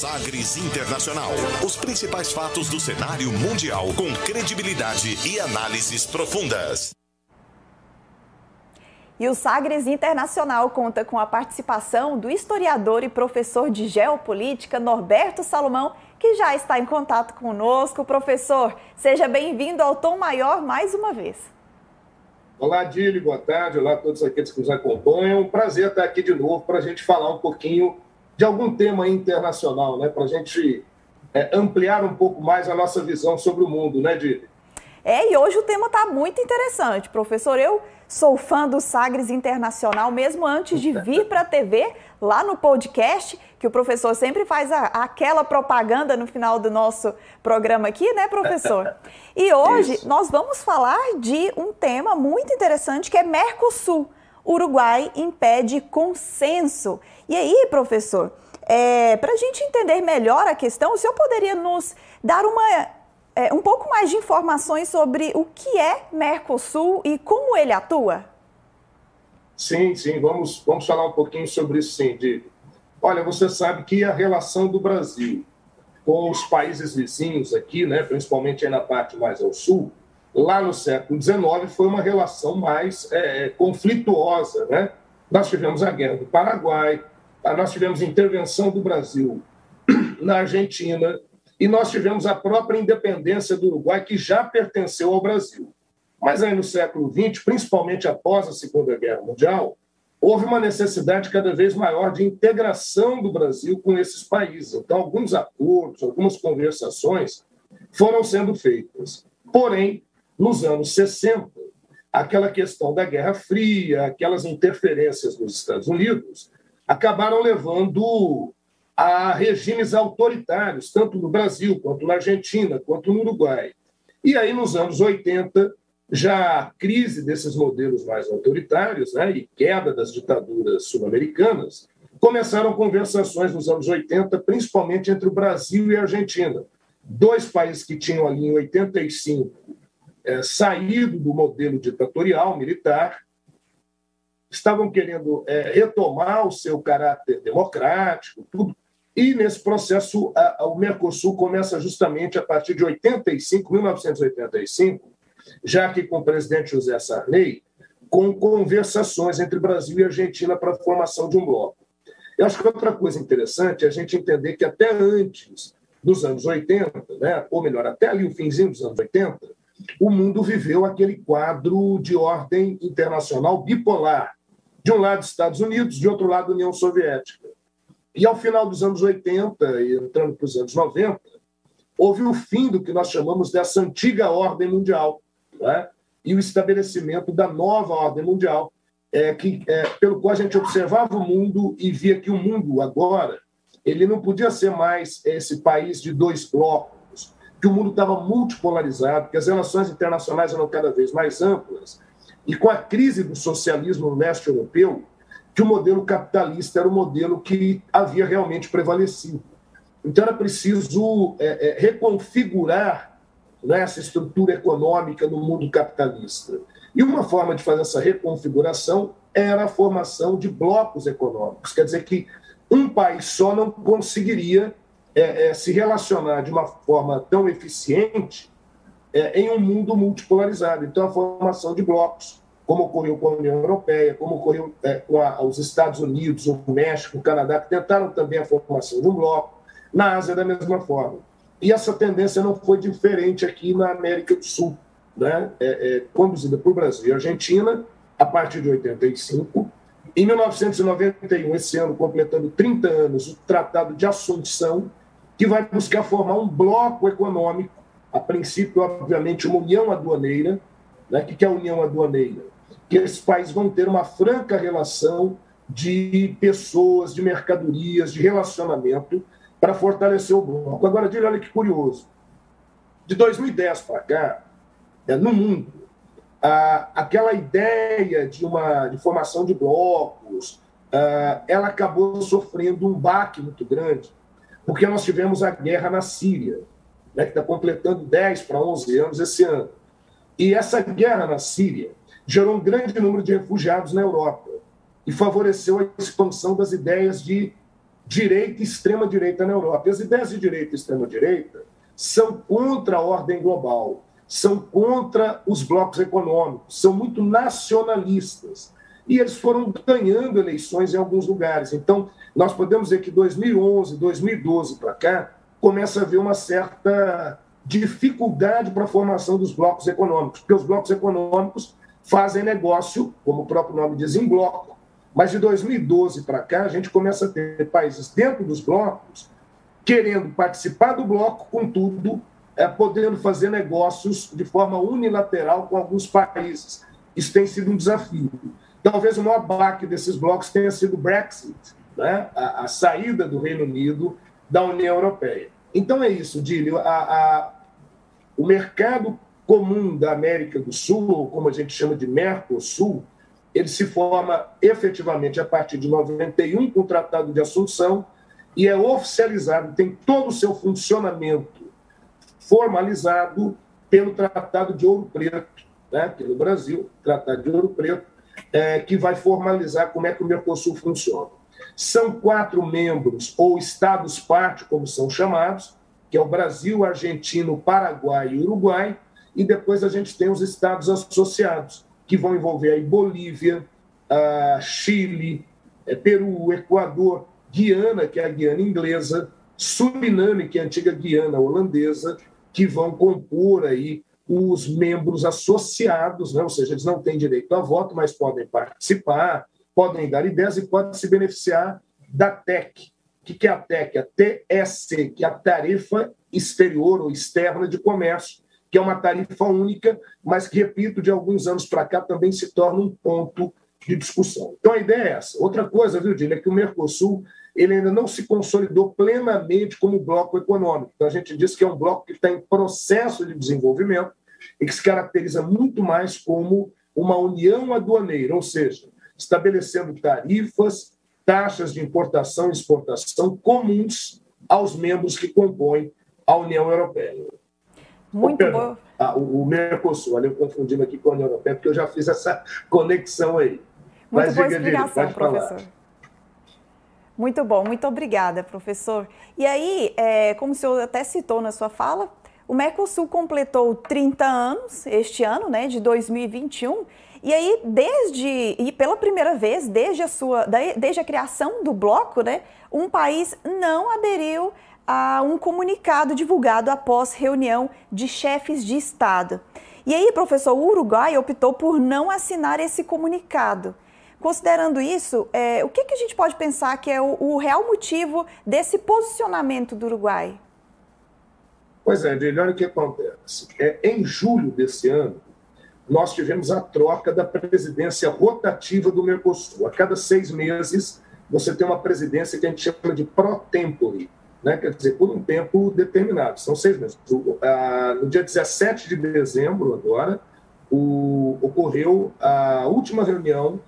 Sagres Internacional. Os principais fatos do cenário mundial com credibilidade e análises profundas. E o Sagres Internacional conta com a participação do historiador e professor de geopolítica Norberto Salomão, que já está em contato conosco. Professor, seja bem-vindo ao Tom Maior mais uma vez. Olá, Dili, boa tarde. Olá a todos aqueles que nos acompanham. Um prazer estar aqui de novo para a gente falar um pouquinho de algum tema internacional, né? Para a gente ampliar um pouco mais a nossa visão sobre o mundo, né, Dili? E hoje o tema está muito interessante, professor. Eu sou fã do Sagres Internacional, mesmo antes de vir para a TV, lá no podcast, que o professor sempre faz aquela propaganda no final do nosso programa aqui, né, professor? E hoje nós vamos falar de um tema muito interessante, que é Mercosul. Uruguai impede consenso. E aí, professor, para a gente entender melhor a questão, o senhor poderia nos dar um pouco mais de informações sobre o que é Mercosul e como ele atua? Sim, vamos falar um pouquinho sobre isso, sim. Olha, você sabe que a relação do Brasil com os países vizinhos aqui, né, principalmente aí na parte mais ao sul, lá no século XIX, foi uma relação mais conflituosa, né? Nós tivemos a Guerra do Paraguai, nós tivemos a intervenção do Brasil na Argentina, e nós tivemos a própria independência do Uruguai, que já pertenceu ao Brasil. Mas aí no século XX, principalmente após a Segunda Guerra Mundial, houve uma necessidade cada vez maior de integração do Brasil com esses países. Então, alguns acordos, algumas conversações foram sendo feitas. Porém, nos anos 60, aquela questão da Guerra Fria, aquelas interferências dos Estados Unidos, acabaram levando a regimes autoritários, tanto no Brasil, quanto na Argentina, quanto no Uruguai. E aí, nos anos 80, já a crise desses modelos mais autoritários, né, e queda das ditaduras sul-americanas, começaram conversações nos anos 80, principalmente entre o Brasil e a Argentina. Dois países que tinham ali, em 85, saído do modelo ditatorial militar, estavam querendo retomar o seu caráter democrático, tudo. E, nesse processo, o Mercosul começa justamente a partir de 1985, já que com o presidente José Sarney, com conversações entre Brasil e Argentina para a formação de um bloco. Eu acho que outra coisa interessante é a gente entender que até antes dos anos 80, né, ou melhor, até ali o finzinho dos anos 80, o mundo viveu aquele quadro de ordem internacional bipolar. De um lado, Estados Unidos, de outro lado, União Soviética. E, ao final dos anos 80, e entrando para os anos 90, houve o fim do que nós chamamos dessa antiga ordem mundial, né? E o estabelecimento da nova ordem mundial, pelo qual a gente observava o mundo e via que o mundo, agora, ele não podia ser mais esse país de dois blocos, que o mundo estava multipolarizado, que as relações internacionais eram cada vez mais amplas, e com a crise do socialismo no leste europeu, que o modelo capitalista era o modelo que havia realmente prevalecido. Então, era preciso reconfigurar, né, essa estrutura econômica no mundo capitalista. E uma forma de fazer essa reconfiguração era a formação de blocos econômicos. Quer dizer que um país só não conseguiria se relacionar de uma forma tão eficiente em um mundo multipolarizado. Então, a formação de blocos, como ocorreu com a União Europeia, como ocorreu com os Estados Unidos, o México, o Canadá, que tentaram também a formação de um bloco, na Ásia da mesma forma. E essa tendência não foi diferente aqui na América do Sul, né? Conduzida por Brasil e Argentina, a partir de 85. Em 1991, esse ano, completando 30 anos, o Tratado de Assunção, que vai buscar formar um bloco econômico, a princípio, obviamente, uma união aduaneira. Né? O que é a união aduaneira? Que esses países vão ter uma franca relação de pessoas, de mercadorias, de relacionamento para fortalecer o bloco. Agora, olha que curioso. De 2010 para cá, no mundo, aquela ideia de formação de blocos, ela acabou sofrendo um baque muito grande, porque nós tivemos a guerra na Síria, né, que está completando 10 para 11 anos esse ano. E essa guerra na Síria gerou um grande número de refugiados na Europa e favoreceu a expansão das ideias de direita e extrema-direita na Europa. E as ideias de direita e extrema-direita são contra a ordem global, são contra os blocos econômicos, são muito nacionalistas. E eles foram ganhando eleições em alguns lugares. Então, nós podemos dizer que 2011, 2012 para cá, começa a haver uma certa dificuldade para a formação dos blocos econômicos, porque os blocos econômicos fazem negócio, como o próprio nome diz, em bloco. Mas de 2012 para cá, a gente começa a ter países dentro dos blocos querendo participar do bloco, contudo, podendo fazer negócios de forma unilateral com alguns países. Isso tem sido um desafio. Talvez o maior baque desses blocos tenha sido o Brexit, né? A saída do Reino Unido da União Europeia. Então é isso, Dílio. O mercado comum da América do Sul, ou como a gente chama de Mercosul, ele se forma efetivamente a partir de 91 com o Tratado de Assunção e é oficializado, tem todo o seu funcionamento formalizado pelo Tratado de Ouro Preto, né? Aqui no Brasil, Tratado de Ouro Preto, que vai formalizar como é que o Mercosul funciona. São 4 membros, ou estados-parte, como são chamados, que é o Brasil, Argentina, Paraguai e Uruguai, e depois a gente tem os estados associados, que vão envolver aí Bolívia, Chile, Peru, Equador, Guiana, que é a Guiana inglesa, Suriname, que é a antiga Guiana holandesa, que vão compor aí os membros associados, né? Ou seja, eles não têm direito a voto, mas podem participar, podem dar ideias e podem se beneficiar da TEC. O que é a TEC? A TEC, que é a Tarifa Exterior ou Externa de Comércio, que é uma tarifa única, mas que, repito, de alguns anos para cá também se torna um ponto de discussão. Então, a ideia é essa. Outra coisa, viu, Dílio, é que o Mercosul ele ainda não se consolidou plenamente como bloco econômico. Então, a gente diz que é um bloco que está em processo de desenvolvimento e que se caracteriza muito mais como uma união aduaneira, ou seja, estabelecendo tarifas, taxas de importação e exportação comuns aos membros que compõem a União Europeia. Muito bom. O Mercosul, eu confundindo aqui com a União Europeia, porque eu já fiz essa conexão aí. Muito boa explicação, professor. Muito bom, muito obrigada, professor. E aí, como o senhor até citou na sua fala, o Mercosul completou 30 anos este ano, né, de 2021, e aí, pela primeira vez, desde a criação do bloco, né, um país não aderiu a um comunicado divulgado após reunião de chefes de Estado. E aí, professor, o Uruguai optou por não assinar esse comunicado. Considerando isso, o que a gente pode pensar que é o real motivo desse posicionamento do Uruguai? Pois é, Dílio, olha o que acontece. Em julho desse ano, nós tivemos a troca da presidência rotativa do Mercosul. A cada 6 meses, você tem uma presidência que a gente chama de pro tempore, né? Quer dizer, por um tempo determinado, são 6 meses. No dia 17 de dezembro, agora, ocorreu a última reunião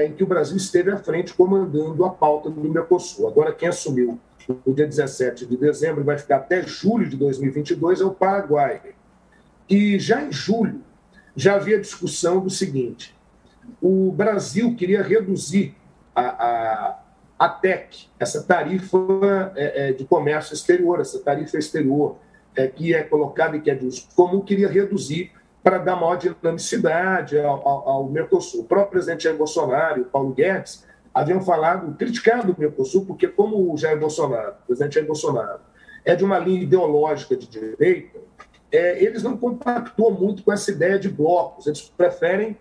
em que o Brasil esteve à frente comandando a pauta do Mercosul. Agora, quem assumiu no dia 17 de dezembro e vai ficar até julho de 2022 é o Paraguai. E já em julho, já havia discussão do seguinte: o Brasil queria reduzir a TEC, essa tarifa de comércio exterior, essa tarifa exterior que é colocada e que é de uso comum, queria reduzir para dar maior dinamicidade ao Mercosul. O próprio presidente Jair Bolsonaro e o Paulo Guedes haviam criticado o Mercosul, porque como o presidente Jair Bolsonaro, é de uma linha ideológica de direita, eles não compactuam muito com essa ideia de blocos, eles preferem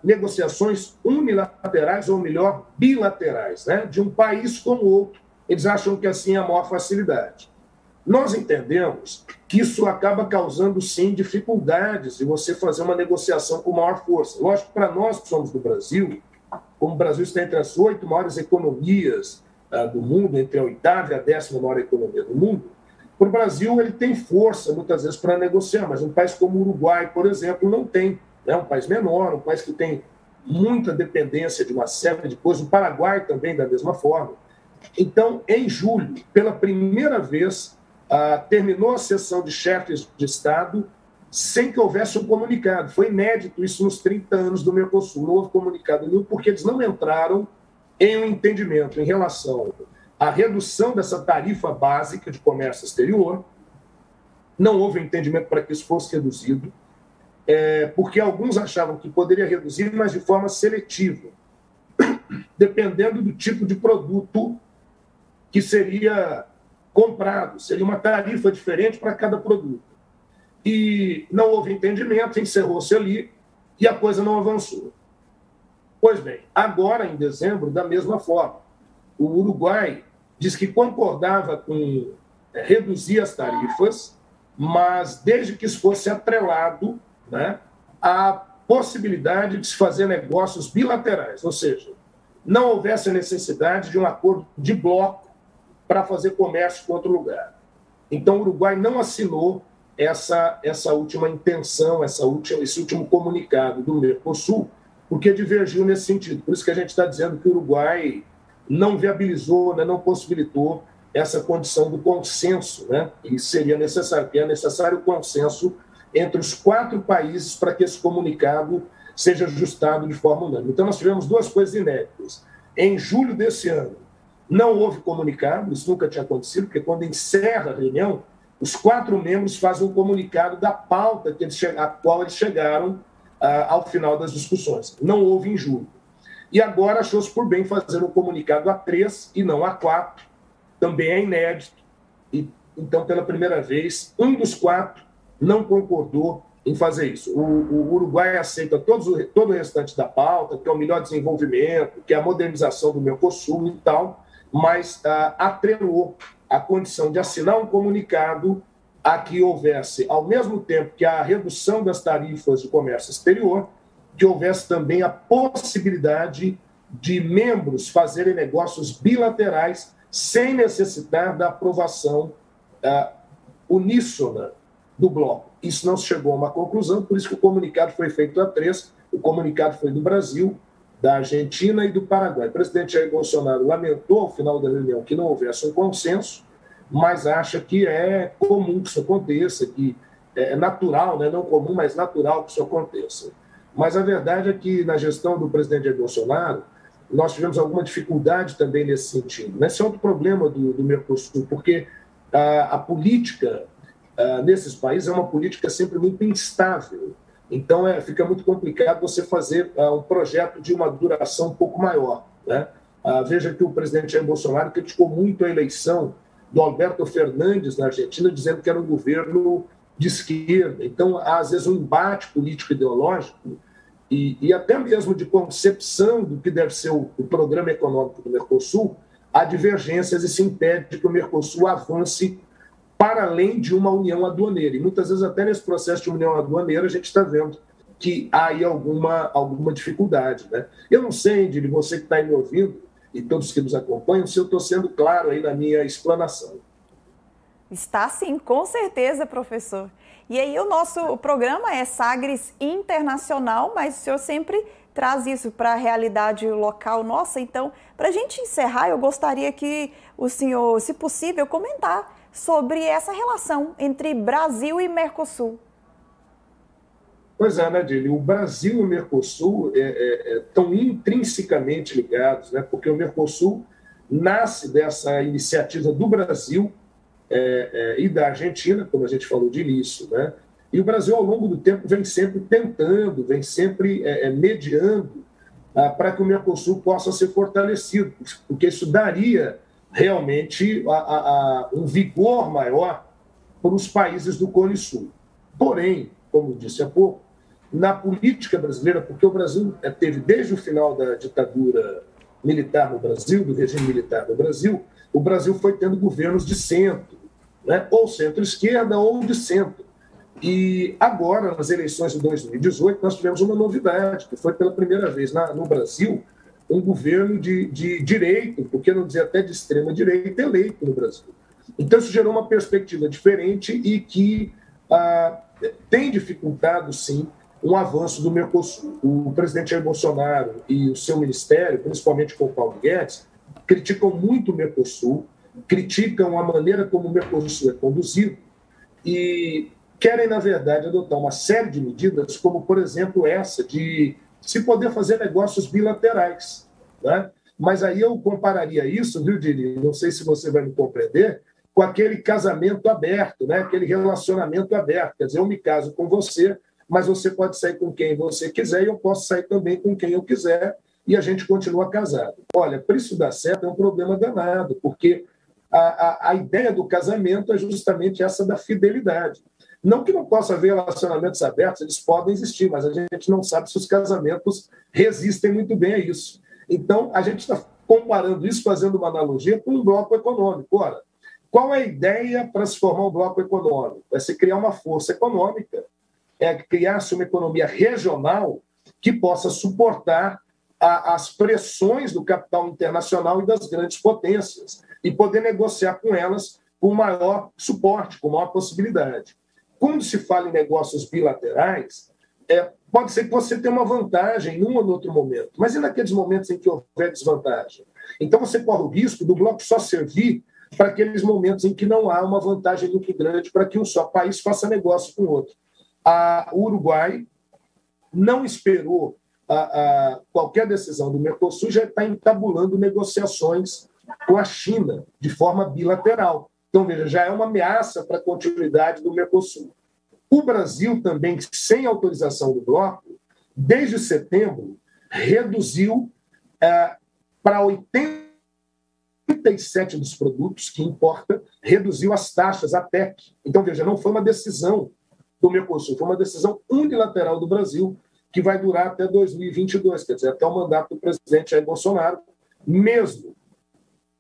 negociações unilaterais, ou melhor, bilaterais, né, de um país com o outro. Eles acham que assim é a maior facilidade. Nós entendemos que isso acaba causando, sim, dificuldades de você fazer uma negociação com maior força. Lógico que para nós que somos do Brasil, como o Brasil está entre as 8 maiores economias do mundo, entre a 8ª e a 10ª maior economia do mundo, para o Brasil ele tem força, muitas vezes, para negociar, mas um país como o Uruguai, por exemplo, não tem. É um país menor, um país que tem muita dependência de uma série de coisas, o Paraguai também, da mesma forma. Então, em julho, pela primeira vez, terminou a sessão de chefes de Estado sem que houvesse um comunicado. Foi inédito isso nos 30 anos do Mercosul. Não houve comunicado nenhum, porque eles não entraram em um entendimento em relação a redução dessa tarifa básica de comércio exterior. Não houve entendimento para que isso fosse reduzido, porque alguns achavam que poderia reduzir, mas de forma seletiva, dependendo do tipo de produto que seria comprado. Seria uma tarifa diferente para cada produto. E não houve entendimento, encerrou-se ali e a coisa não avançou. Pois bem, agora, em dezembro, da mesma forma, o Uruguai diz que concordava com reduzir as tarifas, mas desde que isso fosse atrelado, né, à possibilidade de se fazer negócios bilaterais, ou seja, não houvesse a necessidade de um acordo de bloco para fazer comércio com outro lugar. Então, o Uruguai não assinou essa última intenção, esse último comunicado do Mercosul, porque divergiu nesse sentido. Por isso que a gente está dizendo que o Uruguai não viabilizou, né, não possibilitou essa condição do consenso, né? E seria necessário, que é necessário o consenso entre os 4 países para que esse comunicado seja ajustado de forma unânime. Então, nós tivemos 2 coisas inéditas. Em julho desse ano, não houve comunicado, isso nunca tinha acontecido, porque quando encerra a reunião, os 4 membros fazem um comunicado da pauta a qual eles chegaram ao final das discussões. Não houve em julho. E agora achou-se por bem fazer um comunicado a 3 e não a 4, também é inédito. E, então, pela primeira vez, um dos 4 não concordou em fazer isso. O Uruguai aceita todo o restante da pauta, que é o melhor desenvolvimento, que é a modernização do Mercosul e tal, mas atrelou a condição de assinar um comunicado a que houvesse, ao mesmo tempo que a redução das tarifas de comércio exterior, que houvesse também a possibilidade de membros fazerem negócios bilaterais sem necessitar da aprovação uníssona do bloco. Isso não chegou a uma conclusão, por isso que o comunicado foi feito a 3, o comunicado foi do Brasil, da Argentina e do Paraguai. O presidente Jair Bolsonaro lamentou, ao final da reunião, que não houvesse um consenso, mas acha que é comum que isso aconteça, que é natural, né? Não comum, mas natural que isso aconteça. Mas a verdade é que, na gestão do presidente Jair Bolsonaro, nós tivemos alguma dificuldade também nesse sentido. Esse é outro problema do Mercosul, porque a política nesses países é uma política sempre muito instável. Então, fica muito complicado você fazer um projeto de uma duração um pouco maior, né? Veja que o presidente Jair Bolsonaro criticou muito a eleição do Alberto Fernandes na Argentina, dizendo que era um governo de esquerda. Então, há, às vezes, um embate político-ideológico e até mesmo de concepção do que deve ser o programa econômico do Mercosul, há divergências e se impede que o Mercosul avance para além de uma união aduaneira. E muitas vezes, até nesse processo de união aduaneira, a gente está vendo que há aí alguma dificuldade, né? Eu não sei, Indile, você que está aí me ouvindo, e todos que nos acompanham, se eu estou sendo claro aí na minha explanação. Está sim, com certeza, professor. E aí o nosso programa é Sagres Internacional, mas o senhor sempre traz isso para a realidade local nossa. Então, para a gente encerrar, eu gostaria que o senhor, se possível, comentar sobre essa relação entre Brasil e Mercosul. Pois é, Nadine, o Brasil e o Mercosul estão intrinsecamente ligados, né? Porque o Mercosul nasce dessa iniciativa do Brasil e da Argentina, como a gente falou de início, né? E o Brasil, ao longo do tempo, vem sempre tentando, vem sempre mediando para que o Mercosul possa ser fortalecido, porque isso daria realmente um vigor maior para os países do Cone Sul. Porém, como disse há pouco, na política brasileira, porque o Brasil teve, desde o final da ditadura militar no Brasil, do regime militar no Brasil, o Brasil foi tendo governos de centro, né? Ou centro-esquerda ou de centro. E agora, nas eleições de 2018, nós tivemos uma novidade, que foi pela primeira vez no Brasil um governo de direita, por que não dizer até de extrema-direita, eleito no Brasil. Então, isso gerou uma perspectiva diferente e que tem dificultado, sim, um avanço do Mercosul. O presidente Jair Bolsonaro e o seu ministério, principalmente com o Paulo Guedes, criticam muito o Mercosul, criticam a maneira como o Mercosul é conduzido e querem, na verdade, adotar uma série de medidas, como, por exemplo, essa de se poder fazer negócios bilaterais, né? Mas aí eu compararia isso, viu, Dili? Não sei se você vai me compreender, com aquele casamento aberto, né? Aquele relacionamento aberto. Quer dizer, eu me caso com você, mas você pode sair com quem você quiser e eu posso sair também com quem eu quiser e a gente continua casado. Olha, para isso dar certo é um problema danado, porque a ideia do casamento é justamente essa da fidelidade. Não que não possa haver relacionamentos abertos, eles podem existir, mas a gente não sabe se os casamentos resistem muito bem a isso. Então, a gente está comparando isso, fazendo uma analogia com um bloco econômico. Ora, qual é a ideia para se formar um bloco econômico? É se criar uma força econômica, é criar-se uma economia regional que possa suportar as pressões do capital internacional e das grandes potências e poder negociar com elas com maior suporte, com maior possibilidade. Quando se fala em negócios bilaterais, pode ser que você tenha uma vantagem num ou no outro momento, mas e naqueles momentos em que houver desvantagem? Então você corre o risco do bloco só servir para aqueles momentos em que não há uma vantagem muito grande para que um só país faça negócio com o outro. O Uruguai não esperou qualquer decisão do Mercosul, já está entabulando negociações com a China de forma bilateral. Então, veja, já é uma ameaça para a continuidade do Mercosul. O Brasil também, sem autorização do bloco, desde setembro, reduziu para 87 dos produtos que importa, reduziu as taxas, a TEC. Então, veja, não foi uma decisão do Mercosul, foi uma decisão unilateral do Brasil, que vai durar até 2022, quer dizer, até o mandato do presidente Jair Bolsonaro, mesmo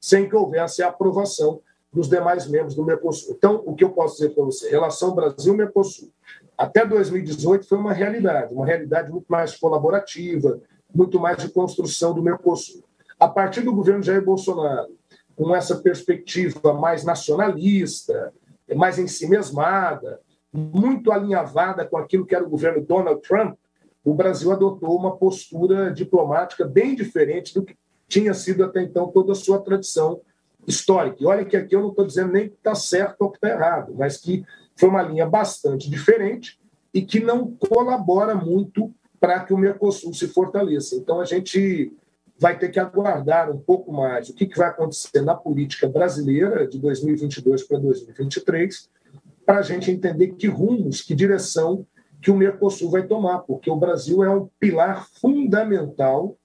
sem que houvesse a aprovação dos demais membros do Mercosul. Então, o que eu posso dizer para você? Relação Brasil-Mercosul, até 2018 foi uma realidade muito mais colaborativa, muito mais de construção do Mercosul. A partir do governo Jair Bolsonaro, com essa perspectiva mais nacionalista, mais ensimesmada, muito alinhavada com aquilo que era o governo Donald Trump, o Brasil adotou uma postura diplomática bem diferente do que tinha sido até então toda a sua tradição histórica. E olha que aqui eu não estou dizendo nem que está certo ou que está errado, mas que foi uma linha bastante diferente e que não colabora muito para que o Mercosul se fortaleça. Então, a gente vai ter que aguardar um pouco mais o que vai acontecer na política brasileira de 2022 para 2023, para a gente entender que rumos, que direção que o Mercosul vai tomar, porque o Brasil é um pilar fundamental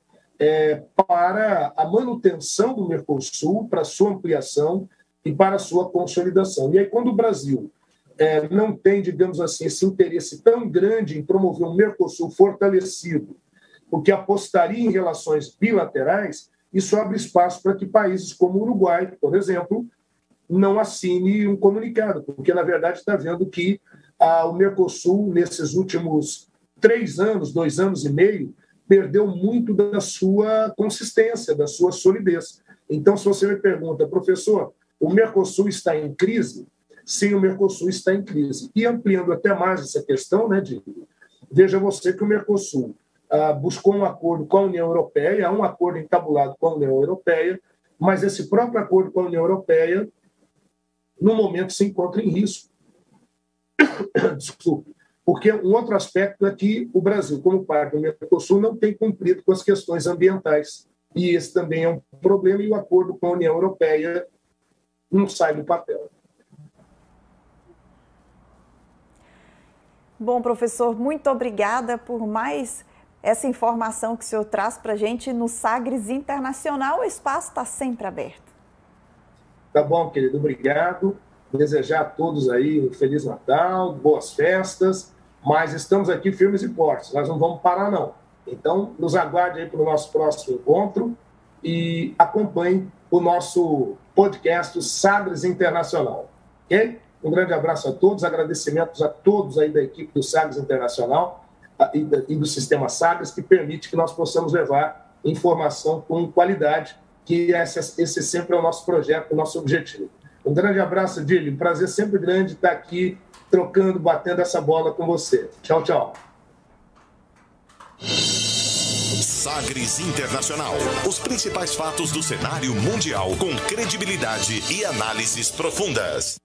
para a manutenção do Mercosul, para a sua ampliação e para a sua consolidação. E aí, quando o Brasil não tem, digamos assim, esse interesse tão grande em promover um Mercosul fortalecido, porque apostaria em relações bilaterais, isso abre espaço para que países como o Uruguai, por exemplo, não assine um comunicado, porque, na verdade, está vendo que o Mercosul, nesses últimos 3 anos, 2 anos e meio, perdeu muito da sua consistência, da sua solidez. Então, se você me pergunta, professor, o Mercosul está em crise? Sim, o Mercosul está em crise. E ampliando até mais essa questão, né, veja você que o Mercosul buscou um acordo com a União Europeia, há um acordo entabulado com a União Europeia, mas esse próprio acordo com a União Europeia, no momento, se encontra em risco. Desculpe. Porque um outro aspecto é que o Brasil, como parte do Mercosul, não tem cumprido com as questões ambientais. E esse também é um problema, e o acordo com a União Europeia não sai do papel. Bom, professor, muito obrigada por mais essa informação que o senhor traz para a gente no Sagres Internacional. O espaço está sempre aberto. Tá bom, querido. Obrigado. Desejar a todos aí um Feliz Natal, boas festas, mas estamos aqui firmes e fortes, nós não vamos parar, não. Então, nos aguarde aí para o nosso próximo encontro e acompanhe o nosso podcast, o Sagres Internacional. Ok? Um grande abraço a todos, agradecimentos a todos aí da equipe do Sagres Internacional e do Sistema Sagres, que permite que nós possamos levar informação com qualidade, que esse sempre é o nosso projeto, o nosso objetivo. Um grande abraço, Dílio. Um prazer sempre grande estar aqui trocando, batendo essa bola com você. Tchau, tchau. Sagres Internacional. Os principais fatos do cenário mundial com credibilidade e análises profundas.